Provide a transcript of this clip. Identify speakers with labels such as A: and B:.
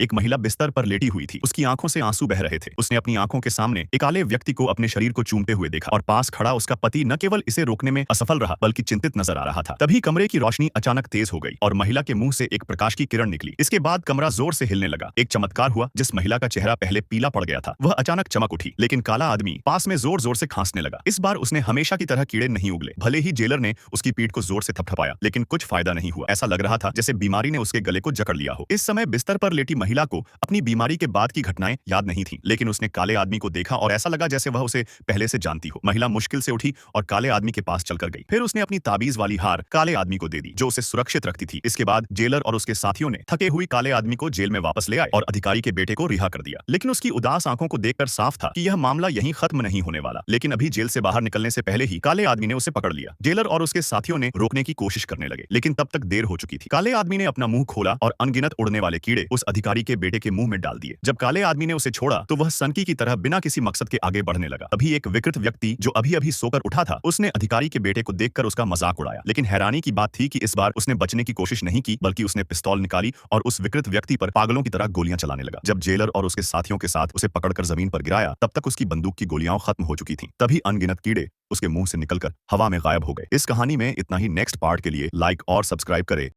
A: एक महिला बिस्तर पर लेटी हुई थी। उसकी आंखों से आंसू बह रहे थे। उसने अपनी आंखों के सामने एक काले व्यक्ति को अपने शरीर को चूमते हुए देखा और पास खड़ा उसका पति न केवल इसे रोकने में असफल रहा बल्कि चिंतित नजर आ रहा था। तभी कमरे की रोशनी अचानक तेज हो गई और महिला के मुंह से एक प्रकाश की किरण निकली। इसके बाद कमरा जोर से हिलने लगा। एक चमत्कार हुआ। जिस महिला का चेहरा पहले पीला पड़ गया था वह अचानक चमक उठी, लेकिन काला आदमी पास में जोर जोर से खांसने लगा। इस बार उसने हमेशा की तरह कीड़े नहीं उगले। भले ही जेलर ने उसकी पीठ को जोर से थपथपाया, लेकिन कुछ फायदा नहीं हुआ। ऐसा लग रहा था जैसे बीमारी ने उसके गले को जकड़ लिया हो। इस समय बिस्तर पर लेटी महिला को अपनी बीमारी के बाद की घटनाएं याद नहीं थी, लेकिन उसने काले आदमी को देखा और ऐसा लगा जैसे वह उसे पहले से जानती हो। महिला मुश्किल से उठी और काले आदमी के पास चलकर गई। फिर उसने अपनी ताबीज वाली हार काले आदमी को दे दी, जो उसे सुरक्षित रखती थी। इसके बाद जेलर और उसके साथियों ने थके हुए काले आदमी को जेल में वापस ले आए और अधिकारी के बेटे को रिहा कर दिया। लेकिन उसकी उदास आंखों को देखकर साफ था कि यह मामला यहीं खत्म नहीं होने वाला। लेकिन अभी जेल से बाहर निकलने से पहले ही काले आदमी ने उसे पकड़ लिया। जेलर और उसके साथियों ने रोकने की कोशिश करने लगे, लेकिन तब तक देर हो चुकी थी। काले आदमी ने अपना मुंह खोला और अनगिनत उड़ने वाले कीड़े उस अधिकारी के बेटे के मुंह में डाल दिए। जब काले आदमी ने उसे छोड़ा तो वह सनकी की तरह बिना किसी मकसद के आगे बढ़ने लगा। अभी एक विकृत व्यक्ति जो अभी अभी सोकर उठा था, उसने अधिकारी के बेटे को देखकर उसका मजाक उड़ाया। लेकिन हैरानी की बात थी कि इस बार उसने बचने की कोशिश नहीं की, बल्कि उसने पिस्तौल निकाली और उस विकृत व्यक्ति पर पागलों की तरह गोलियां चलाने लगा। जब जेलर और उसके साथियों के साथ उसे पकड़कर जमीन पर गिराया, तब तक उसकी बंदूक की गोलियां खत्म हो चुकी थीं। तभी अनगिनत कीड़े उसके मुंह से निकलकर हवा में गायब हो गए। इस कहानी में इतना ही। नेक्स्ट पार्ट के लिए लाइक और सब्सक्राइब करें।